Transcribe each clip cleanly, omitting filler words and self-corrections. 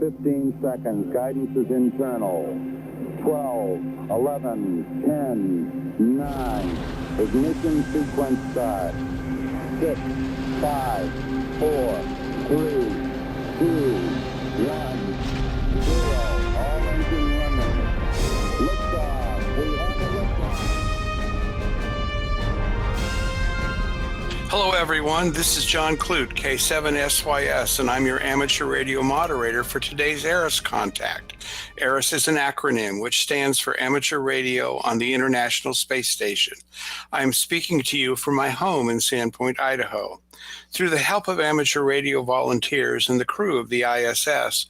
15 seconds. Guidance is internal. 12, 11, 10, 9. Ignition sequence start. 6, 5, 4, 3, 2, 1, 0. All engine running. Liftoff. We have a liftoff. Hello, everyone. This is John Clute, K7SYS, and I'm your amateur radio moderator for today's ARISS Contact. ARISS is an acronym which stands for Amateur Radio on the International Space Station. I'm speaking to you from my home in Sandpoint, Idaho. Through the help of amateur radio volunteers and the crew of the ISS,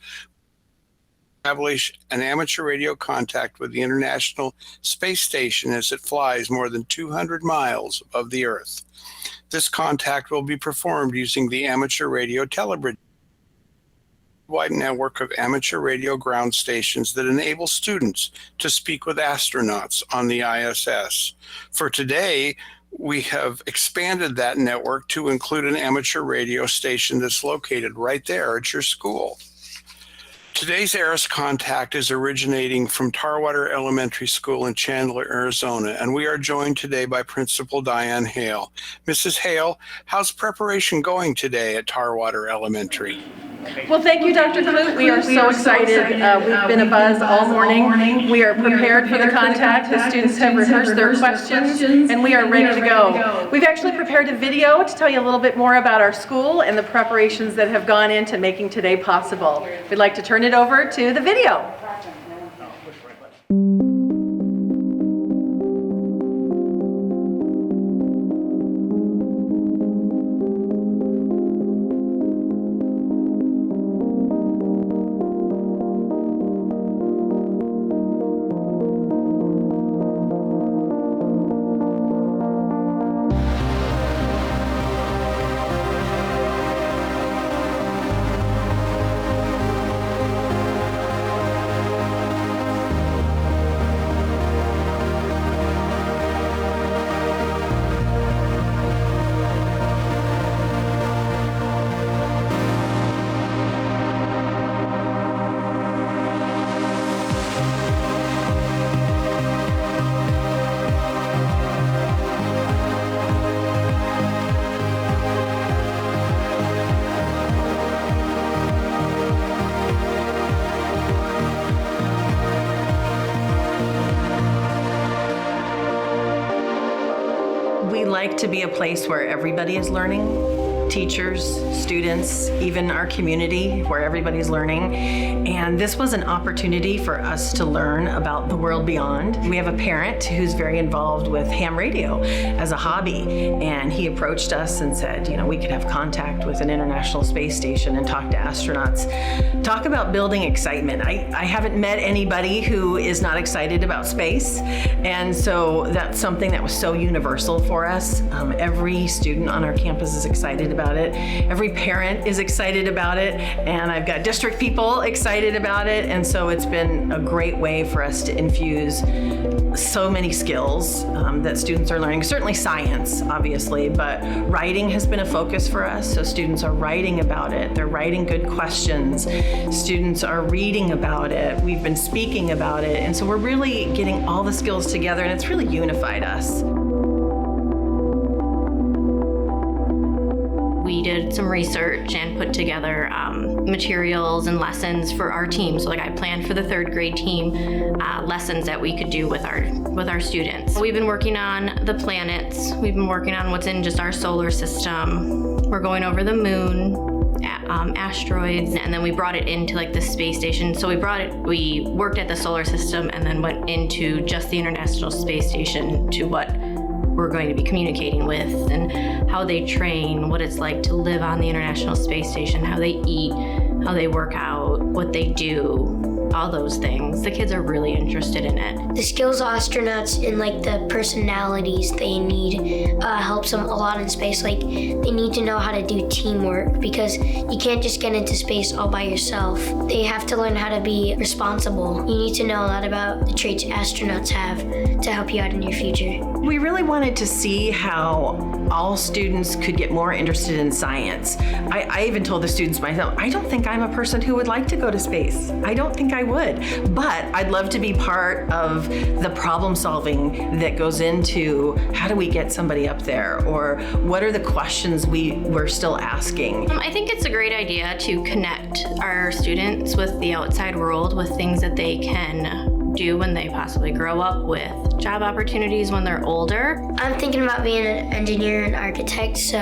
establish an amateur radio contact with the International Space Station as it flies more than 200 miles above the Earth. This contact will be performed using the amateur radio telebridge, a wide network of amateur radio ground stations that enable students to speak with astronauts on the ISS. For today, we have expanded that network to include an amateur radio station that's located right there at your school. Today's ARISS Contact is originating from Tarwater Elementary School in Chandler, Arizona, and we are joined today by Principal Diane Hale. Mrs. Hale, how's preparation going today at Tarwater Elementary? Well, thank you, Dr. Clute. We are so excited. We've been abuzz all morning. We are prepared for the contact. The students have rehearsed their questions, and we are ready to go. We've actually prepared a video to tell you a little bit more about our school and the preparations that have gone into making today possible. We'd like to turn it over to the video. We like to be a place where everybody is learning. Teachers, students, even our community where everybody's learning. And this was an opportunity for us to learn about the world beyond. We have a parent who's very involved with ham radio as a hobby, and he approached us and said, you know, we could have contact with an International Space Station and talk to astronauts. Talk about building excitement. I haven't met anybody who is not excited about space, and so that's something that was so universal for us. Every student on our campus is excited about it. Every parent is excited about it, and I've got district people excited about it, and so it's been a great way for us to infuse so many skills that students are learning. Certainly science, obviously, but writing has been a focus for us, so students are writing about it. They're writing good questions. Students are reading about it. We've been speaking about it, and so we're really getting all the skills together, and it's really unified us. We did some research and put together materials and lessons for our team. So like I planned for the third grade team lessons that we could do with our students. We've been working on the planets. We've been working on what's in just our solar system. We're going over the moon, asteroids, and then we brought it into like the space station. So we worked at the solar system and then went into just the International Space Station to what we're going to be communicating with and how they train, what it's like to live on the International Space Station, how they eat, how they work out, what they do. all those things. The kids are really interested in it. The skills of astronauts and like the personalities they need helps them a lot in space. Like they need to know how to do teamwork because you can't just get into space all by yourself. They have to learn how to be responsible. You need to know a lot about the traits astronauts have to help you out in your future. We really wanted to see how all students could get more interested in science. I even told the students myself, I don't think I'm a person who would like to go to space. I don't think I would, but I'd love to be part of the problem solving that goes into how do we get somebody up there, or what are the questions we're still asking. I think it's a great idea to connect our students with the outside world, with things that they can do when they possibly grow up, with job opportunities when they're older. I'm thinking about being an engineer and architect, so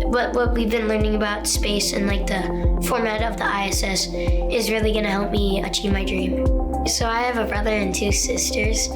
what we've been learning about space and like the format of the ISS is really gonna help me achieve my dream. So I have a brother and two sisters.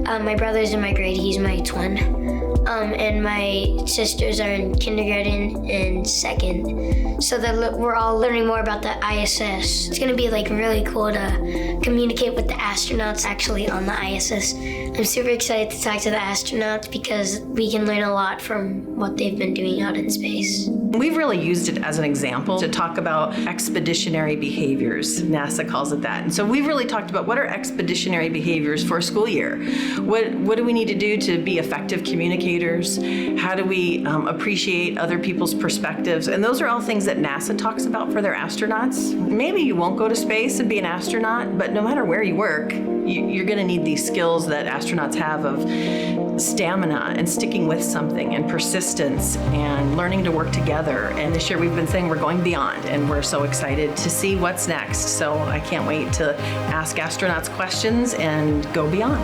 My brother's in my grade, he's my twin. And my sisters are in kindergarten and second. So we're all learning more about the ISS. It's gonna be like really cool to communicate with the astronauts actually on the ISS. I'm super excited to talk to the astronauts because we can learn a lot from what they've been doing out in space. We've really used it as an example to talk about expeditionary behaviors. NASA calls it that. And so we've really talked about what are expeditionary behaviors for a school year? What do we need to do to be effective communicators? How do we appreciate other people's perspectives? And those are all things that NASA talks about for their astronauts. Maybe you won't go to space and be an astronaut, but no matter where you work, you're going to need these skills that astronauts have of stamina and sticking with something and persistence and learning to work together. And this year we've been saying we're going beyond, and we're so excited to see what's next. So I can't wait to ask astronauts questions and go beyond.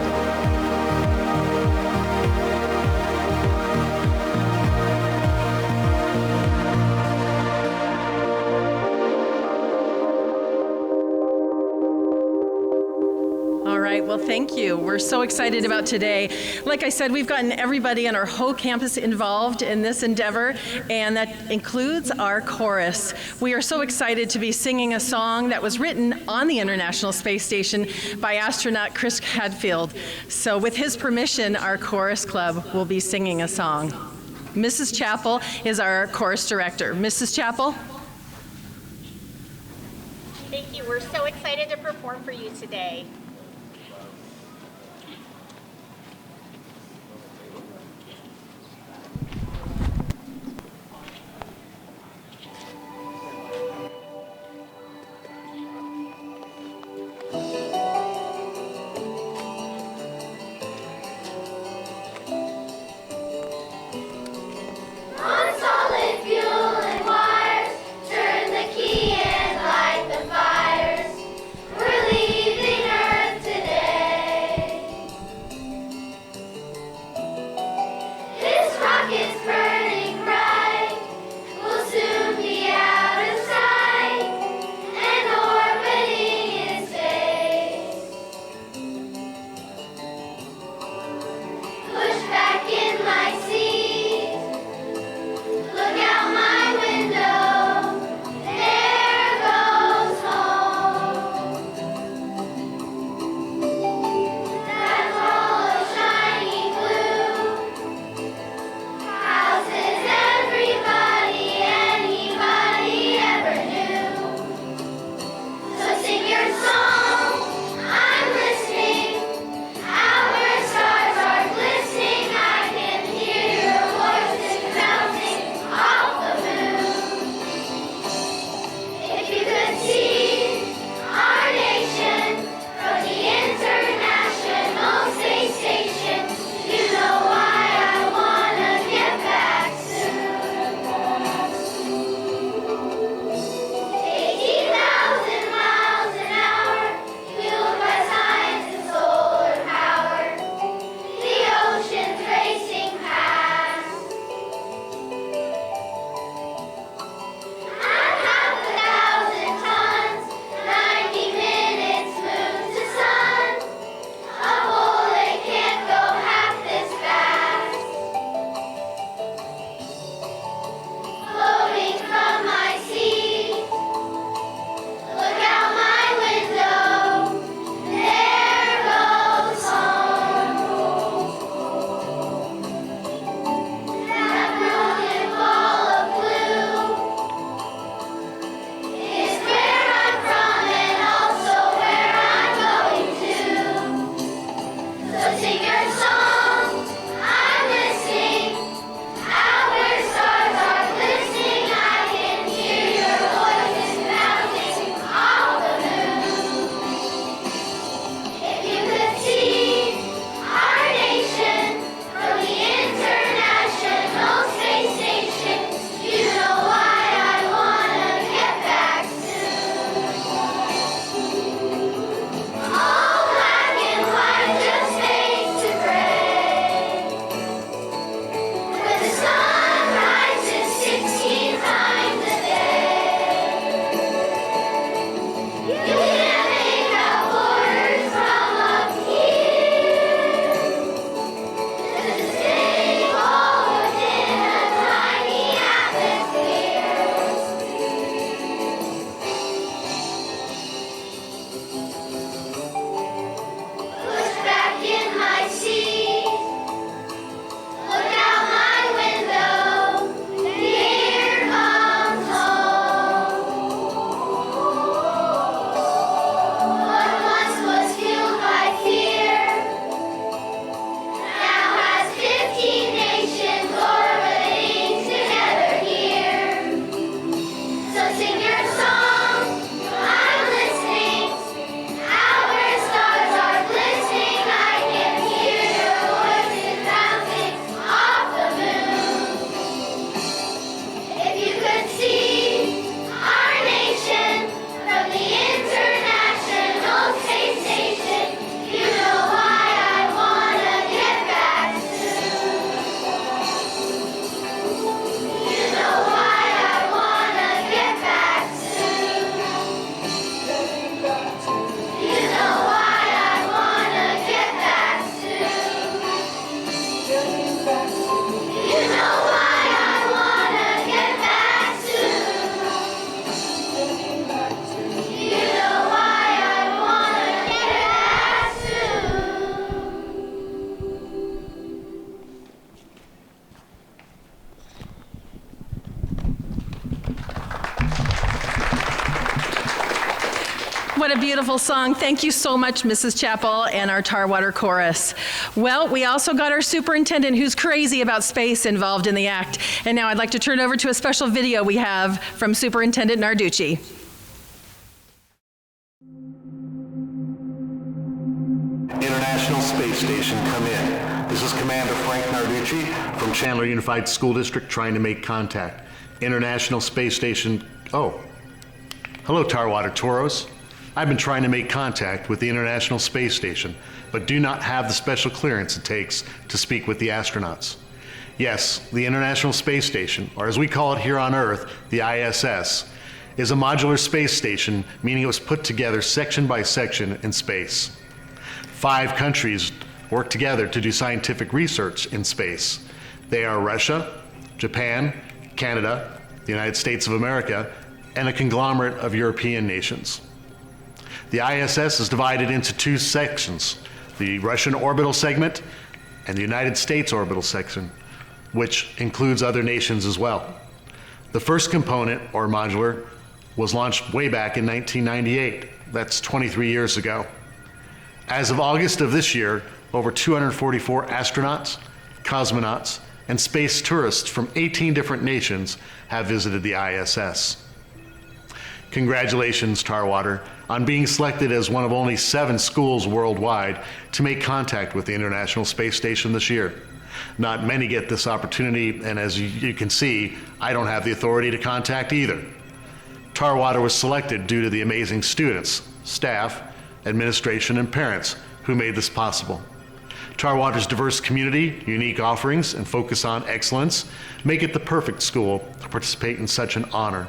Well, thank you. We're so excited about today. Like I said, we've gotten everybody on our whole campus involved in this endeavor, and that includes our chorus. We are so excited to be singing a song that was written on the International Space Station by astronaut Chris Hadfield. So with his permission, our chorus club will be singing a song. Mrs. Chappell is our chorus director. Mrs. Chappell? Thank you. We're so excited to perform for you today. Turn the key and light the fires. We're leaving Earth. a beautiful song. Thank you so much, Mrs. Chappell and our Tarwater chorus. Well, we also got our superintendent who's crazy about space involved in the act. And now I'd like to turn over to a special video we have from Superintendent Narducci. International Space Station, come in. This is Commander Frank Narducci from Chandler Unified School District trying to make contact. International Space Station, oh. Hello, Tarwater Toros. I've been trying to make contact with the International Space Station, but do not have the special clearance it takes to speak with the astronauts. Yes, the International Space Station, or as we call it here on Earth, the ISS, is a modular space station, meaning it was put together section by section in space. 5 countries work together to do scientific research in space. They are Russia, Japan, Canada, the United States of America, and a conglomerate of European nations. The ISS is divided into 2 sections, the Russian orbital segment and the United States orbital section, which includes other nations as well. The first component, or modular, was launched way back in 1998. That's 23 years ago. As of August of this year, over 244 astronauts, cosmonauts, and space tourists from 18 different nations have visited the ISS. Congratulations, Tarwater, on being selected as one of only 7 schools worldwide to make contact with the International Space Station this year. Not many get this opportunity, and as you can see, I don't have the authority to contact either. Tarwater was selected due to the amazing students, staff, administration, and parents who made this possible. Tarwater's diverse community, unique offerings, and focus on excellence make it the perfect school to participate in such an honor.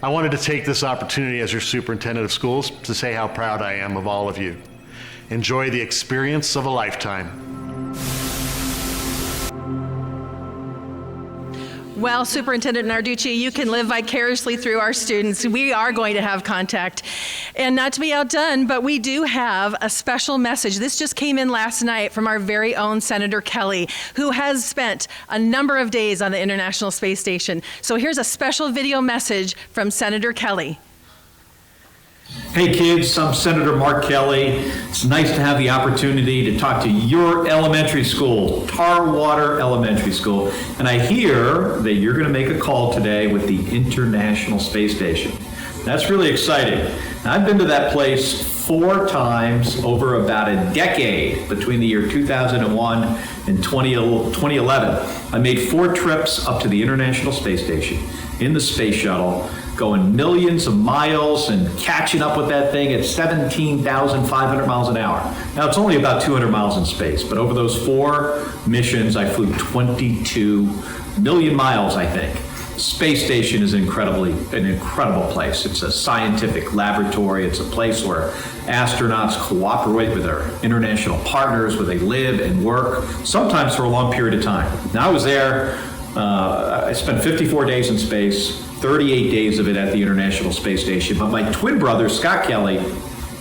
I wanted to take this opportunity as your superintendent of schools to say how proud I am of all of you. Enjoy the experience of a lifetime. Well, Superintendent Narducci, you can live vicariously through our students. We are going to have contact. And not to be outdone, but we do have a special message. This just came in last night from our very own Senator Kelly, who has spent a number of days on the International Space Station. So here's a special video message from Senator Kelly. Hey kids, I'm Senator Mark Kelly. It's nice to have the opportunity to talk to your elementary school, Tarwater Elementary School. And I hear that you're going to make a call today with the International Space Station. That's really exciting. I've been to that place 4 times over about a decade between the year 2001 and 2011. I made 4 trips up to the International Space Station in the space shuttle, going millions of miles and catching up with that thing at 17,500 miles an hour. Now, it's only about 200 miles in space, but over those 4 missions, I flew 22 million miles, I think. Space Station is an incredible place. It's a scientific laboratory. It's a place where astronauts cooperate with their international partners, where they live and work, sometimes for a long period of time. Now, I was there, I spent 54 days in space, 38 days of it at the International Space Station, but my twin brother, Scott Kelly,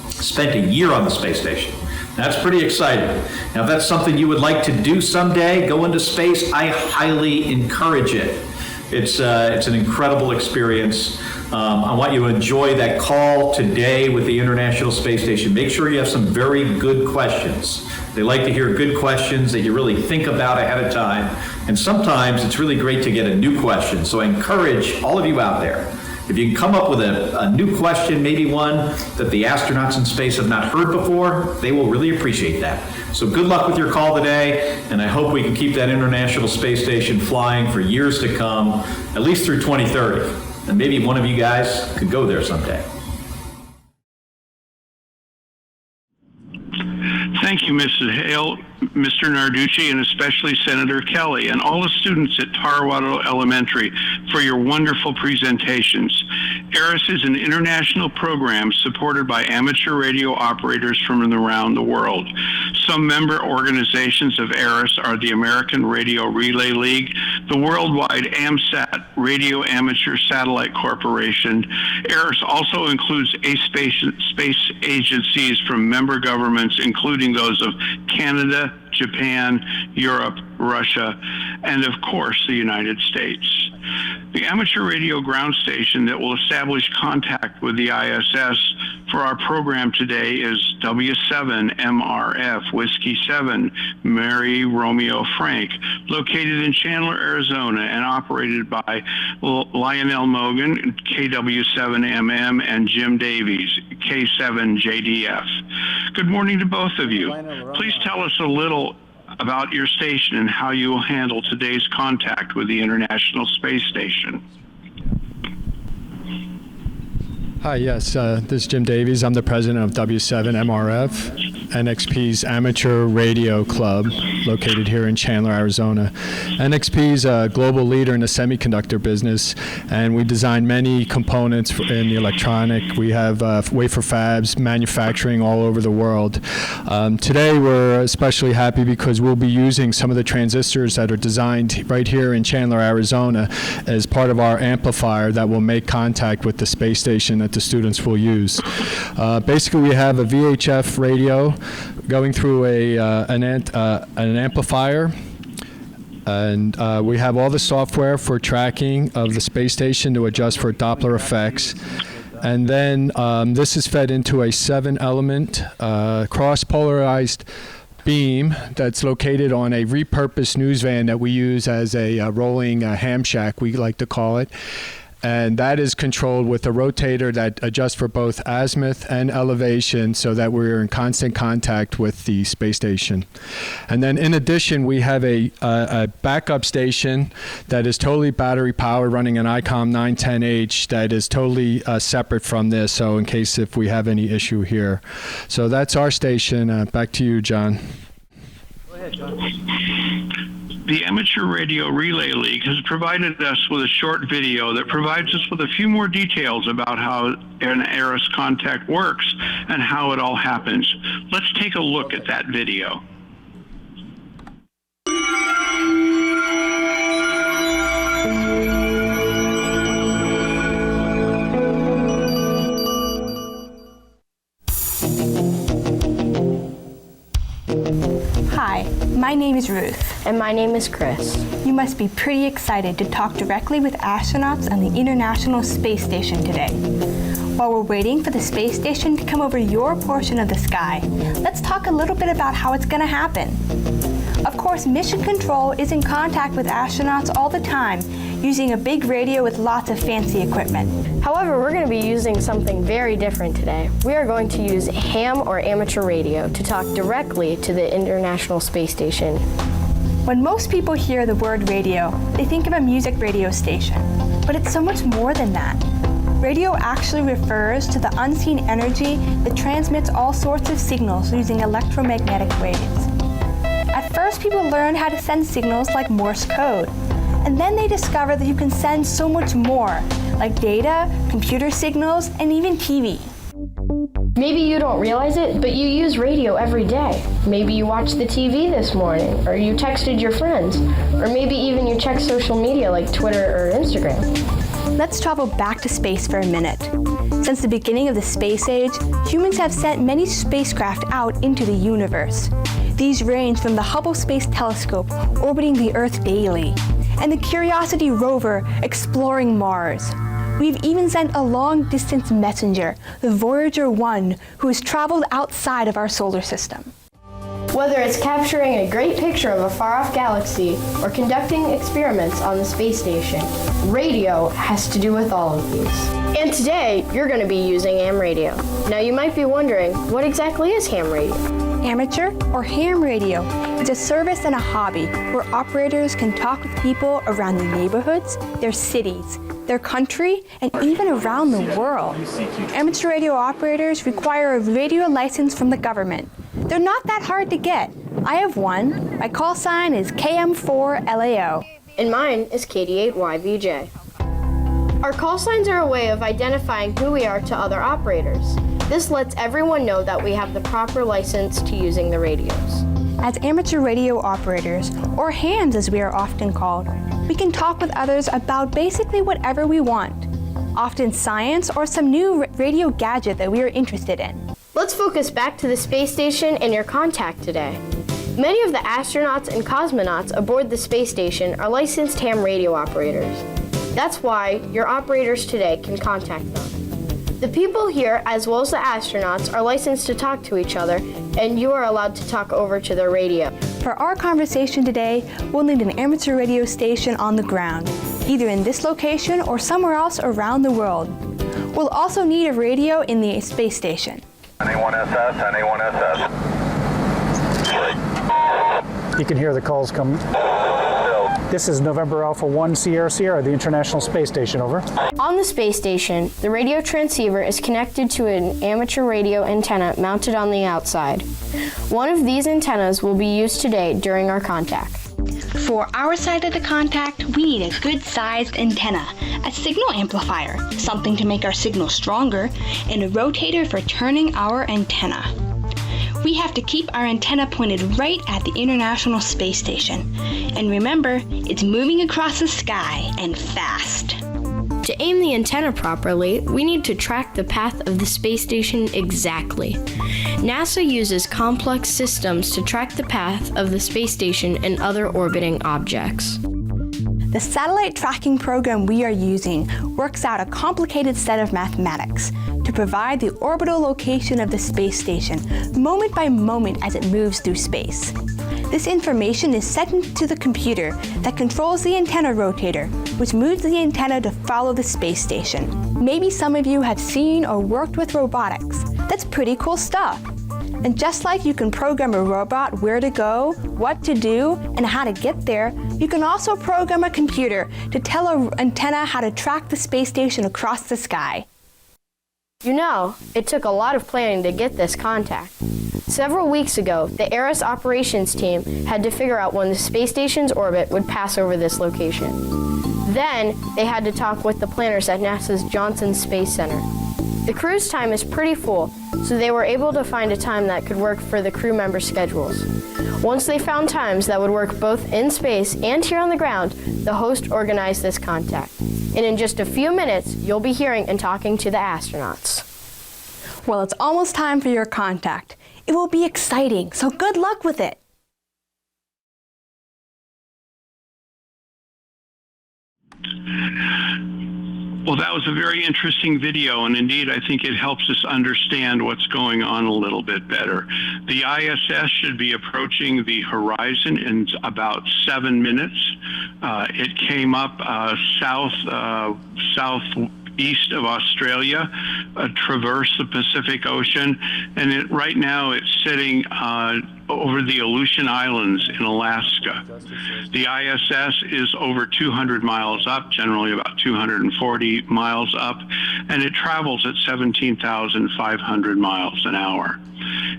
spent a year on the space station. That's pretty exciting. Now, if that's something you would like to do someday, go into space, I highly encourage it. It's an incredible experience. I want you to enjoy that call today with the International Space Station. Make sure you have some very good questions. They like to hear good questions that you really think about ahead of time. And sometimes it's really great to get a new question. So I encourage all of you out there, if you can come up with a new question, maybe one that the astronauts in space have not heard before, they will really appreciate that. So good luck with your call today, and I hope we can keep that International Space Station flying for years to come, at least through 2030. And maybe one of you guys could go there someday. Thank you, Mrs. Hale, Mr. Narducci, and especially Senator Kelly, and all the students at Tarwater Elementary for your wonderful presentations. ARISS is an international program supported by amateur radio operators from around the world. Some member organizations of ARISS are the American Radio Relay League, the worldwide AMSAT Radio Amateur Satellite Corporation. ARISS also includes space agencies from member governments, including those of Canada, Japan, Europe, Russia, and of course the United States. The amateur radio ground station that will establish contact with the ISS for our program today is W7MRF Whiskey 7 Mary Romeo Frank, located in Chandler, Arizona, and operated by Lionel Mogan, KW7MM, and Jim Davies, K7JDF. Good morning to both of you. Please tell us a little about your station and how you will handle today's contact with the International Space Station. Hi, yes, this is Jim Davies. I'm the president of W7MRF, NXP's amateur radio club located here in Chandler, Arizona. NXP is a global leader in the semiconductor business, and we design many components in the electronic. We have wafer fabs, manufacturing all over the world. Today we're especially happy because we'll be using some of the transistors that are designed right here in Chandler, Arizona as part of our amplifier that will make contact with the space station that the students will use. Basically, we have a VHF radio going through an amplifier, and we have all the software for tracking of the space station to adjust for Doppler effects. And then this is fed into a 7-element cross-polarized beam that's located on a repurposed news van that we use as a rolling ham shack, we like to call it. And that is controlled with a rotator that adjusts for both azimuth and elevation so that we're in constant contact with the space station. And then in addition, we have a backup station that is totally battery powered, running an ICOM 910H that is totally separate from this, so in case if we have any issue here. So that's our station. Back to you, John. Go ahead, John. The Amateur Radio Relay League has provided us with a short video that provides us with a few more details about how an ARISS contact works and how it all happens. Let's take a look at that video. Hi, my name is Ruth. And my name is Chris. You must be pretty excited to talk directly with astronauts on the International Space Station today. While we're waiting for the space station to come over your portion of the sky, let's talk a little bit about how it's going to happen. Of course, Mission Control is in contact with astronauts all the time, using a big radio with lots of fancy equipment. However, we're going to be using something very different today. We are going to use ham or amateur radio to talk directly to the International Space Station. When most people hear the word radio, they think of a music radio station, but it's so much more than that. Radio actually refers to the unseen energy that transmits all sorts of signals using electromagnetic waves. At first, people learned how to send signals like Morse code, and then they discovered that you can send so much more, like data, computer signals, and even TV. Maybe you don't realize it, but you use radio every day. Maybe you watched the TV this morning, or you texted your friends, or maybe even you checked social media like Twitter or Instagram. Let's travel back to space for a minute. Since the beginning of the space age, humans have sent many spacecraft out into the universe. These range from the Hubble Space Telescope orbiting the Earth daily, and the Curiosity rover exploring Mars. We've even sent a long-distance messenger, the Voyager 1, who has traveled outside of our solar system. Whether it's capturing a great picture of a far-off galaxy or conducting experiments on the space station, radio has to do with all of these. And today, you're going to be using ham radio. Now you might be wondering, what exactly is ham radio? Amateur or ham radio is a service and a hobby where operators can talk with people around their neighborhoods, their cities, their country, and even around the world. Amateur radio operators require a radio license from the government. They're not that hard to get. I have one. My call sign is KM4LAO. And mine is KD8YVJ. Our call signs are a way of identifying who we are to other operators. This lets everyone know that we have the proper license to using the radios. As amateur radio operators, or hams as we are often called, we can talk with others about basically whatever we want, often science or some new radio gadget that we are interested in. Let's focus back to the space station and your contact today. Many of the astronauts and cosmonauts aboard the space station are licensed ham radio operators. That's why your operators today can contact them. The people here, as well as the astronauts, are licensed to talk to each other, and you are allowed to talk over to their radio. For our conversation today, we'll need an amateur radio station on the ground, either in this location or somewhere else around the world. We'll also need a radio in the space station. NA1SS, NA1SS. You can hear the calls come. This is November Alpha 1 Sierra Sierra, the International Space Station, over. On the space station, the radio transceiver is connected to an amateur radio antenna mounted on the outside. One of these antennas will be used today during our contact. For our side of the contact, we need a good-sized antenna, a signal amplifier, something to make our signal stronger, and a rotator for turning our antenna. We have to keep our antenna pointed right at the International Space Station. And remember, it's moving across the sky and fast. To aim the antenna properly, we need to track the path of the space station exactly. NASA uses complex systems to track the path of the space station and other orbiting objects. The satellite tracking program we are using works out a complicated set of mathematics to provide the orbital location of the space station moment by moment as it moves through space. This information is sent into the computer that controls the antenna rotator, which moves the antenna to follow the space station. Maybe some of you have seen or worked with robotics. That's pretty cool stuff. And just like you can program a robot where to go, what to do, and how to get there, you can also program a computer to tell an antenna how to track the space station across the sky. You know, it took a lot of planning to get this contact. Several weeks ago, the ARISS operations team had to figure out when the space station's orbit would pass over this location. Then, they had to talk with the planners at NASA's Johnson Space Center. The crew's time is pretty full, so they were able to find a time that could work for the crew members' schedules. Once they found times that would work both in space and here on the ground, the host organized this contact. And in just a few minutes, you'll be hearing and talking to the astronauts. Well, it's almost time for your contact. It will be exciting, so good luck with it. Well, that was a very interesting video, and indeed, I think it helps us understand what's going on a little bit better. The ISS should be approaching the horizon in about 7 minutes. It came up southeast of Australia, traversed the Pacific Ocean, and right now it's sitting over the Aleutian Islands in Alaska. The ISS is over 200 miles up, generally about 240 miles up, and it travels at 17,500 miles an hour.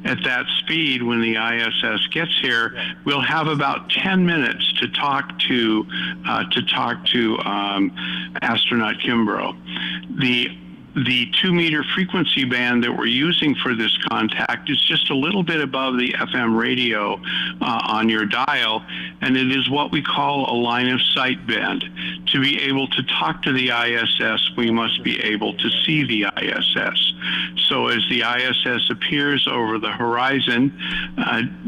At that speed, when the ISS gets here, we'll have about 10 minutes to talk to astronaut Kimbrough. The 2-meter frequency band that we're using for this contact is just a little bit above the FM radio on your dial, and it is what we call a line of sight band. To be able to talk to the ISS, we must be able to see the ISS. So as the ISS appears over the horizon,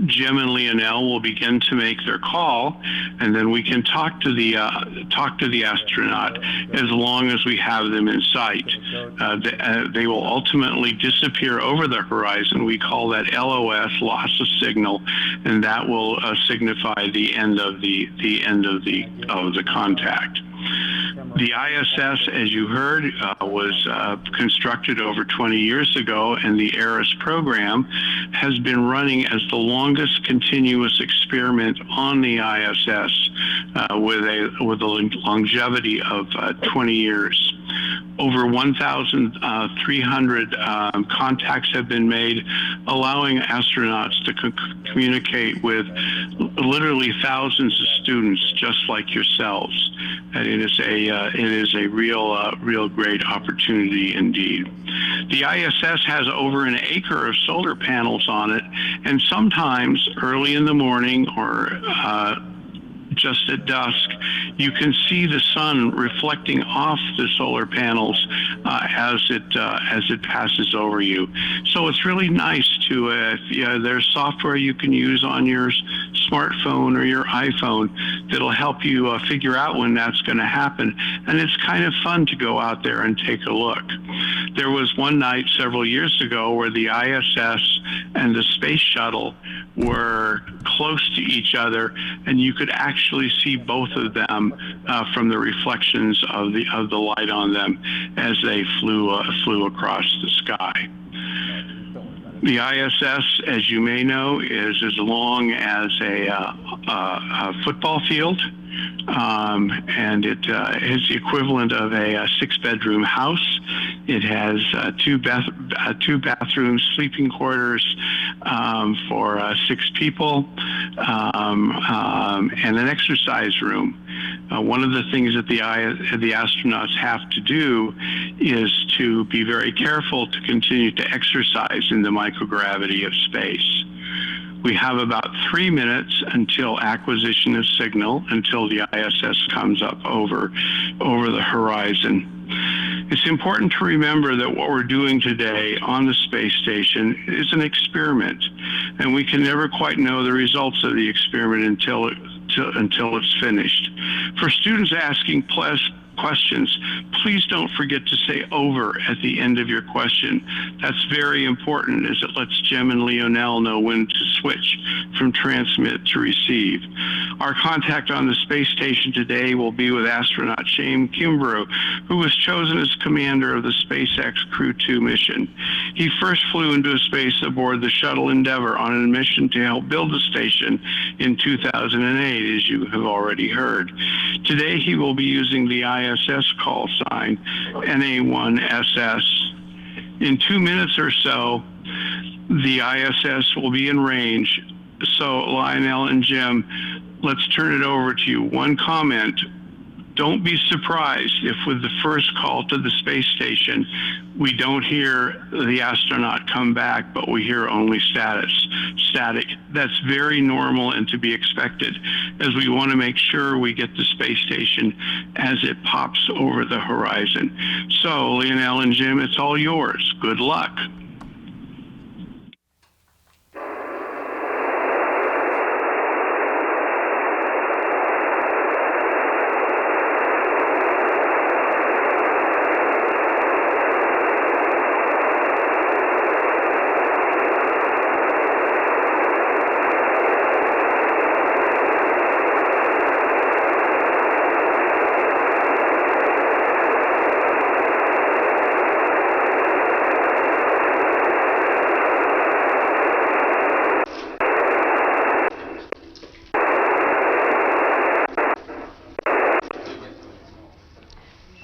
Jim and Lionel will begin to make their call, and then we can talk to the astronaut as long as we have them in sight. They will ultimately disappear over the horizon. We call that LOS, loss of signal, and that will signify the end of the contact. The ISS, as you heard, was constructed over 20 years ago, and the ARISS program has been running as the longest continuous experiment on the ISS with a longevity of 20 years. Over 1,300 contacts have been made, allowing astronauts to communicate with literally thousands of students just like yourselves. And it is a real great opportunity indeed. The ISS has over an acre of solar panels on it, and sometimes early in the morning or just at dusk, you can see the sun reflecting off the solar panels as it passes over you. So it's really nice to there's software you can use on your smartphone or your iPhone that'll help you figure out when that's going to happen. And it's kind of fun to go out there and take a look. There was one night several years ago where the ISS and the space shuttle were close to each other, and you could actually see both of them from the reflections of the light on them as they flew across the sky. The ISS, as you may know, is as long as a football field, and it is the equivalent of a 6-bedroom house. It has two bathrooms, sleeping quarters for 6 people, and an exercise room. One of the things that the astronauts have to do is to be very careful to continue to exercise in the microgravity of space. We have about 3 minutes until acquisition of signal, until the ISS comes up over the horizon. It's important to remember that what we're doing today on the space station is an experiment, and we can never quite know the results of the experiment until it's finished. For students asking questions, please don't forget to say over at the end of your question. That's very important, as it lets Jem and Leonel know when to switch from transmit to receive. Our contact on the space station today will be with astronaut Kimbrough, who was chosen as commander of the SpaceX Crew 2 mission. He first flew into space aboard the shuttle Endeavour on a mission to help build the station in 2008, as you have already heard. Today he will be using the ISS call sign, NA1SS. In 2 minutes or so, the ISS will be in range. So Lionel and Jim, let's turn it over to you. One comment: don't be surprised if with the first call to the space station, we don't hear the astronaut come back, but we hear only static. That's very normal and to be expected, as we want to make sure we get the space station as it pops over the horizon. So, Lionel and Jim, it's all yours. Good luck.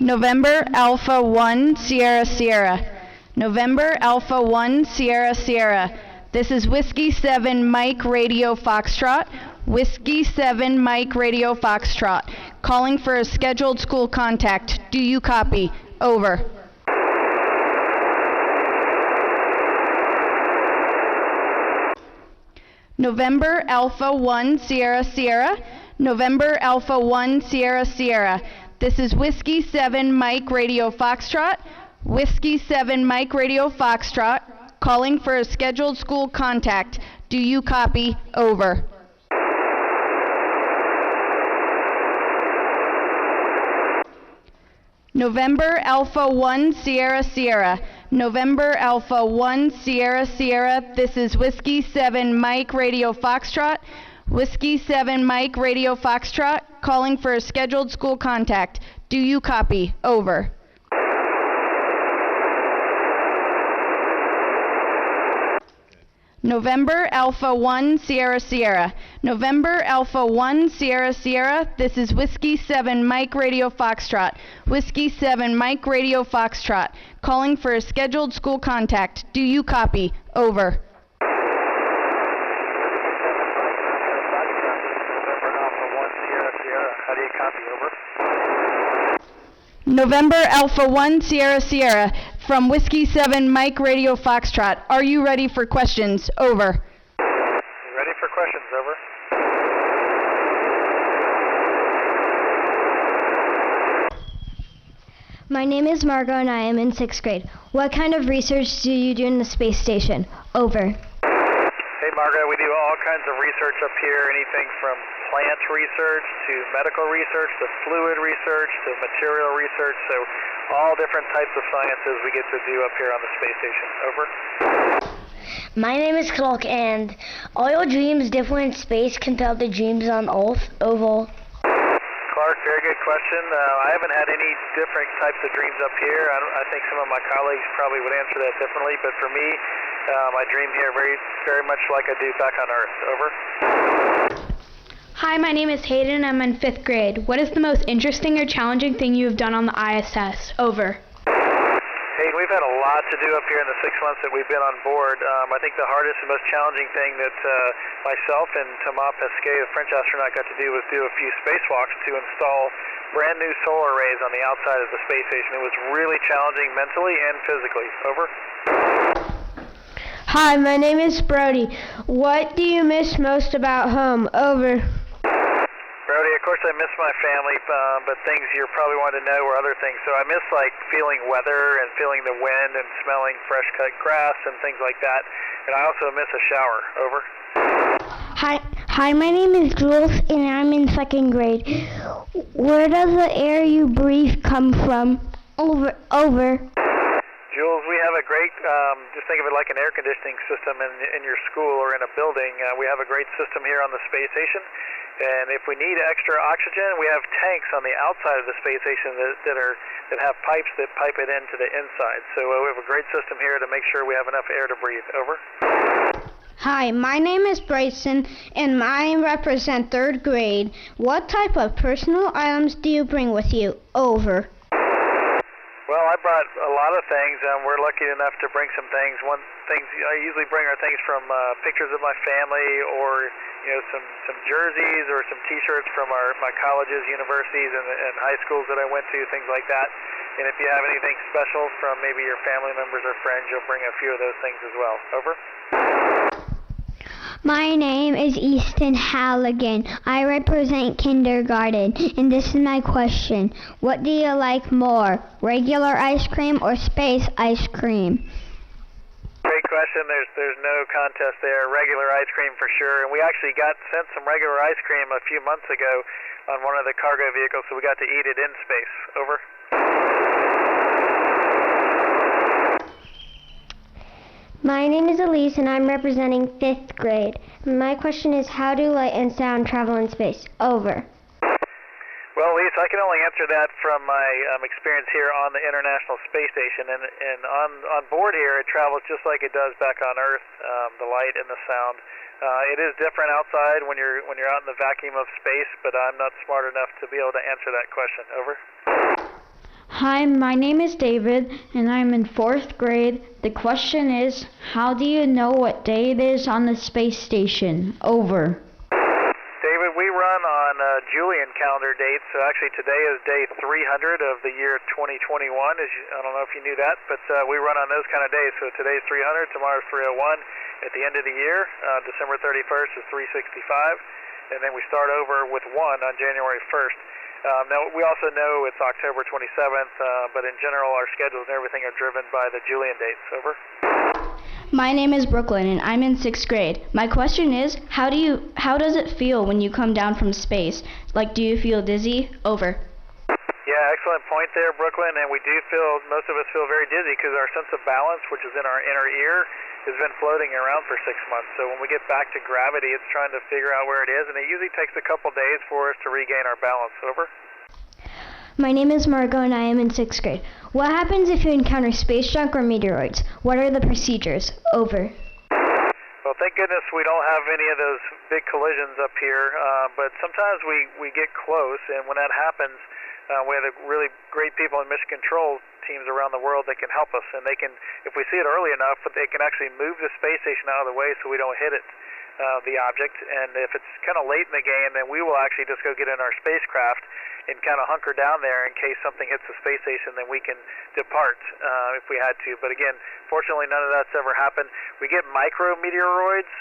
November Alpha 1 Sierra Sierra. November Alpha 1 Sierra Sierra. This is Whiskey 7 Mike Radio Foxtrot. Whiskey 7 Mike Radio Foxtrot. Calling for a scheduled school contact. Do you copy? Over. November Alpha 1 Sierra Sierra. November Alpha 1 Sierra Sierra. This is Whiskey 7 Mike Radio Foxtrot. Whiskey 7 Mike Radio Foxtrot. Calling for a scheduled school contact. Do you copy? Over. November Alpha 1 Sierra Sierra. November Alpha 1 Sierra Sierra. This is Whiskey 7 Mike Radio Foxtrot. Whiskey 7 Mike Radio Foxtrot. Calling for a scheduled school contact. Do you copy? Over. November Alpha 1 Sierra Sierra. November Alpha 1 Sierra Sierra. This is Whiskey 7 Mike Radio Foxtrot. Whiskey 7 Mike Radio Foxtrot. Calling for a scheduled school contact. Do you copy? Over. November Alpha 1 Sierra Sierra. From Whiskey 7 Mike Radio Foxtrot. Are you ready for questions? Over. Ready for questions, over. My name is Margot and I am in 6th grade. What kind of research do you do in the space station? Over. Hey Margaret, we do all kinds of research up here, anything from plant research to medical research to fluid research to material research, so all different types of sciences we get to do up here on the space station. Over. My name is Clark, and are your dreams different in space compared to dreams on Earth? Over. Clark, very good question. I haven't had any different types of dreams up here. I think some of my colleagues probably would answer that differently, but for me, I dream here very, very much like I do back on Earth. Over. Hi, my name is Hayden. I'm in 5th grade. What is the most interesting or challenging thing you have done on the ISS? Over. Hayden, we've had a lot to do up here in the 6 months that we've been on board. I think the hardest and most challenging thing that myself and Thomas Pesquet, the French astronaut, got to do was do a few spacewalks to install brand new solar arrays on the outside of the space station. It was really challenging mentally and physically. Over. Hi, my name is Brody. What do you miss most about home? Over. Brody, of course I miss my family, but things you're probably wanting to know were other things. So I miss like feeling weather and feeling the wind and smelling fresh cut grass and things like that. And I also miss a shower. Over. Hi, my name is Jules, and I'm in 2nd grade. Where does the air you breathe come from? Over. Jules, we have a great, just think of it like an air conditioning system in your school or in a building. We have a great system here on the space station. And if we need extra oxygen, we have tanks on the outside of the space station that have pipes that pipe it into the inside. So we have a great system here to make sure we have enough air to breathe. Over. Hi, my name is Bryson, and I represent 3rd grade. What type of personal items do you bring with you? Over. Well, I brought a lot of things. We're lucky enough to bring some things. I usually bring our things from pictures of my family, or some jerseys or some T-shirts from my colleges, universities, and high schools that I went to, things like that. And if you have anything special from maybe your family members or friends, you'll bring a few of those things as well. Over. My name is Easton Halligan. I represent kindergarten, and this is my question. What do you like more, regular ice cream or space ice cream? Great question. There's no contest there. Regular ice cream for sure. And we actually got sent some regular ice cream a few months ago on one of the cargo vehicles, so we got to eat it in space. Over. My name is Elise, and I'm representing 5th grade. My question is, how do light and sound travel in space? Over. Well, Elise, I can only answer that from my experience here on the International Space Station. And on board here, it travels just like it does back on Earth, the light and the sound. It is different outside when you're out in the vacuum of space, but I'm not smart enough to be able to answer that question. Over. Hi, my name is David, and I'm in 4th grade. The question is, how do you know what day it is on the space station? Over. David, we run on Julian calendar dates, so actually today is day 300 of the year 2021. I don't know if you knew that, but we run on those kind of days. So today's 300, tomorrow's 301. At the end of the year, December 31st is 365, and then we start over with 1 on January 1st. Now, we also know it's October 27th, but in general, our schedules and everything are driven by the Julian dates. Over. My name is Brooklyn, and I'm in 6th grade. My question is, how does it feel when you come down from space? Like, do you feel dizzy? Over. Yeah, excellent point there, Brooklyn. And most of us feel very dizzy because our sense of balance, which is in our inner ear, has been floating around for 6 months. So when we get back to gravity, it's trying to figure out where it is, and it usually takes a couple days for us to regain our balance. Over. My name is Margot, and I am in 6th grade. What happens if you encounter space junk or meteoroids? What are the procedures? Over. Well, thank goodness we don't have any of those big collisions up here, but sometimes we get close, and when that happens, we have really great people in mission control teams around the world that can help us, and they can, if we see it early enough, they can actually move the space station out of the way so we don't hit it, the object. And if it's kind of late in the game, then we will actually just go get in our spacecraft and kind of hunker down there in case something hits the space station, then we can depart if we had to. But again, fortunately, none of that's ever happened. We get micrometeoroids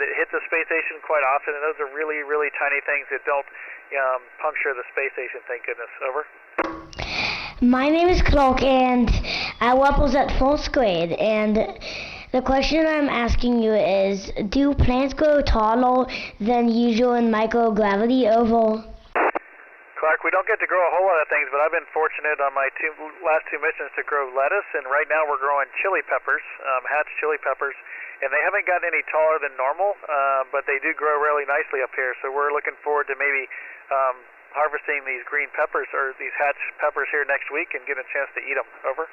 that hit the space station quite often, and those are really, really tiny things that don't puncture the space station, thank goodness. Over. My name is Clark, and I represent 4th grade, and The question I'm asking you is, do plants grow taller than usual in microgravity oval? Clark, we don't get to grow a whole lot of things, but I've been fortunate on my last two missions to grow lettuce, and right now we're growing chili peppers, hatch chili peppers, and they haven't gotten any taller than normal, but they do grow really nicely up here, so we're looking forward to maybe harvesting these green peppers, or these hatch peppers here next week and getting a chance to eat them. Over.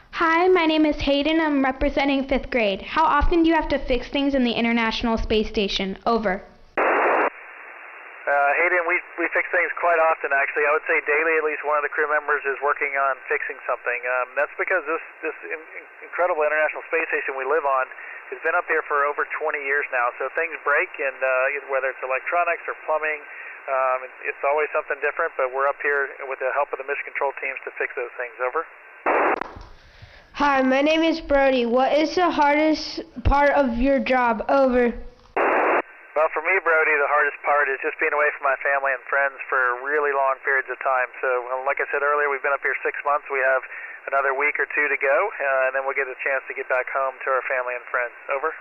Hi, my name is Hayden. I'm representing 5th grade. How often do you have to fix things in the International Space Station? Over. Hayden, we fix things quite often, actually. I would say daily at least one of the crew members is working on fixing something. That's because this incredible International Space Station we live on has been up here for over 20 years now. So things break, and whether it's electronics or plumbing, it's always something different, but we're up here with the help of the mission control teams to fix those things. Over. Hi, my name is Brody. What is the hardest part of your job? Over. Well, for me, Brody, the hardest part is just being away from my family and friends for really long periods of time. So, like I said earlier, we've been up here 6 months. We have another week or two to go, and then we'll get a chance to get back home to our family and friends. Over.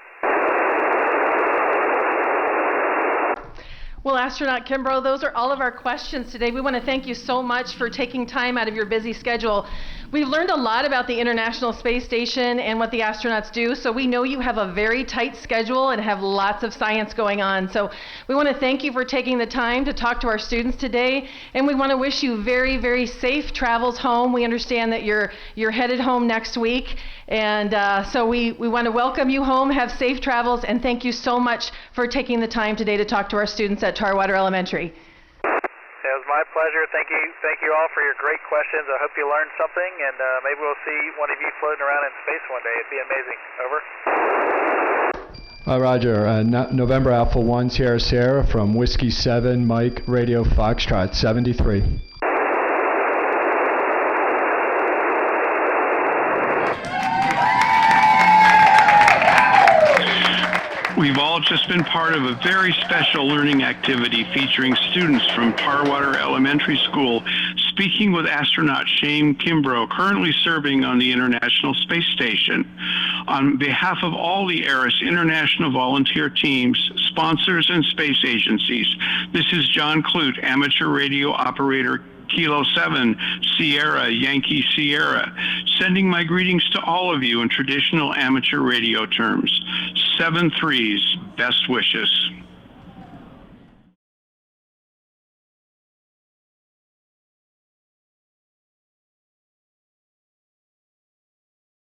Well, Astronaut Kimbrough, those are all of our questions today. We want to thank you so much for taking time out of your busy schedule. We've learned a lot about the International Space Station and what the astronauts do, so we know you have a very tight schedule and have lots of science going on. So we want to thank you for taking the time to talk to our students today, and we want to wish you very, very safe travels home. We understand that you're headed home next week, and so we want to welcome you home, have safe travels, and thank you so much for taking the time today to talk to our students at Tarwater Elementary. It was my pleasure. Thank you all for your great questions. I hope you learned something, and maybe we'll see one of you floating around in space one day. It'd be amazing. Over. Roger. November Alpha 1 Sierra Sierra from Whiskey 7 Mike Radio Foxtrot 73. We've all just been part of a very special learning activity featuring students from Tarwater Elementary School speaking with astronaut Kimbrough, currently serving on the International Space Station. On behalf of all the ARISS International Volunteer Teams, sponsors, and space agencies, this is John Clute, amateur radio operator, Kilo 7, Sierra, Yankee Sierra, sending my greetings to all of you in traditional amateur radio terms. 7 3s, best wishes.